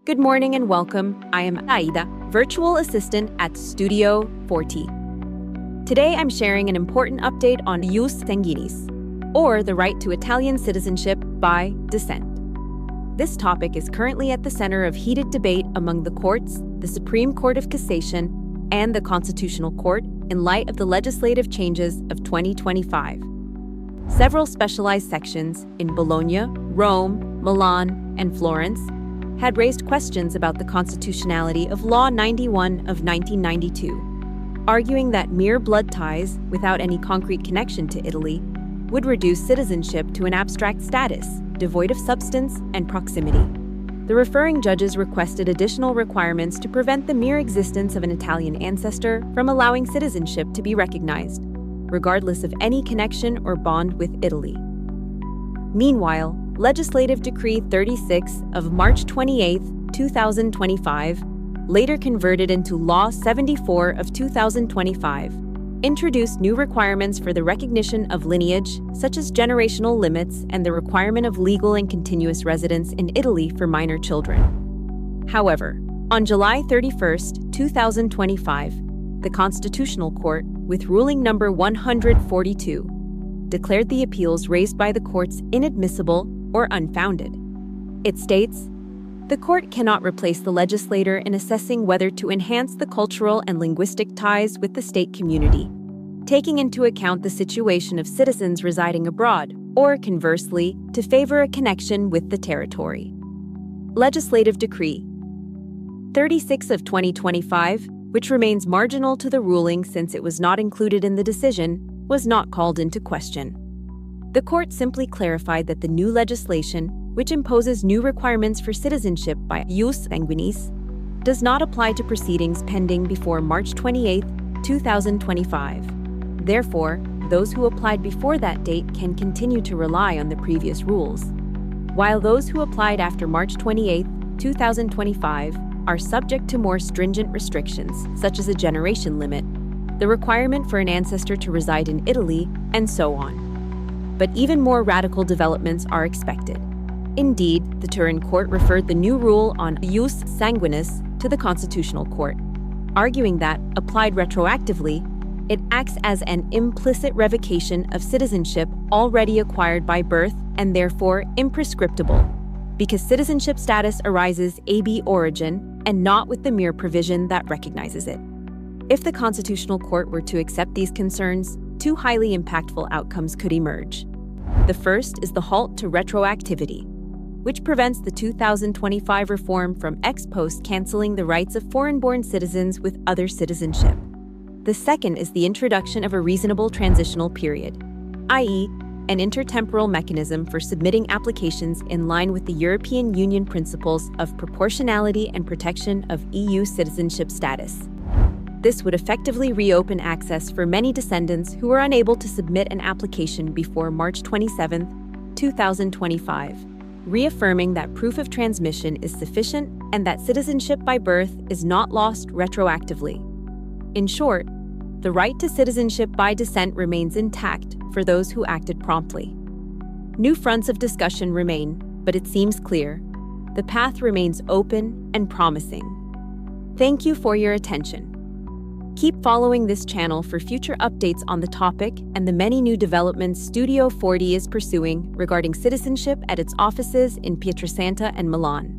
Good morning and welcome. I am Aida, virtual assistant at Studio Forti. Today I'm sharing an important update on Jure Sanguinis, or the right to Italian citizenship by descent. This topic is currently at the center of heated debate among the courts, the Supreme Court of Cassation, and the Constitutional Court in light of the legislative changes of 2025. Several specialized sections in Bologna, Rome, Milan, and Florence had raised questions about the constitutionality of Law 91 of 1992, arguing that mere blood ties without any concrete connection to Italy would reduce citizenship to an abstract status, devoid of substance and proximity. The referring judges requested additional requirements to prevent the mere existence of an Italian ancestor from allowing citizenship to be recognized, regardless of any connection or bond with Italy. Meanwhile, Legislative Decree 36 of March 28, 2025, later converted into Law 74 of 2025, introduced new requirements for the recognition of lineage, such as generational limits and the requirement of legal and continuous residence in Italy for minor children. However, on July 31, 2025, the Constitutional Court, with ruling number 142, declared the appeals raised by the courts inadmissible or unfounded. It states, "The court cannot replace the legislator in assessing whether to enhance the cultural and linguistic ties with the state community, taking into account the situation of citizens residing abroad, or conversely, to favor a connection with the territory." Legislative Decree 36 of 2025, which remains marginal to the ruling since it was not included in the decision, was not called into question. The court simply clarified that the new legislation, which imposes new requirements for citizenship by Jure Sanguinis, does not apply to proceedings pending before March 28, 2025. Therefore, those who applied before that date can continue to rely on the previous rules, while those who applied after March 28, 2025 are subject to more stringent restrictions, such as a generation limit, the requirement for an ancestor to reside in Italy, and so on. But even more radical developments are expected. Indeed, the Turin court referred the new rule on Jure Sanguinis to the Constitutional Court, arguing that, applied retroactively, it acts as an implicit revocation of citizenship already acquired by birth and therefore imprescriptible, because citizenship status arises ab origin and not with the mere provision that recognizes it. If the Constitutional Court were to accept these concerns, two highly impactful outcomes could emerge. The first is the halt to retroactivity, which prevents the 2025 reform from ex post canceling the rights of foreign-born citizens with other citizenship. The second is the introduction of a reasonable transitional period, i.e., an intertemporal mechanism for submitting applications in line with the European Union principles of proportionality and protection of EU citizenship status. This would effectively reopen access for many descendants who were unable to submit an application before March 27, 2025, reaffirming that proof of transmission is sufficient and that citizenship by birth is not lost retroactively. In short, the right to citizenship by descent remains intact for those who acted promptly. New fronts of discussion remain, but it seems clear. The path remains open and promising. Thank you for your attention. Keep following this channel for future updates on the topic and the many new developments Studio Forti is pursuing regarding citizenship at its offices in Pietrasanta and Milan.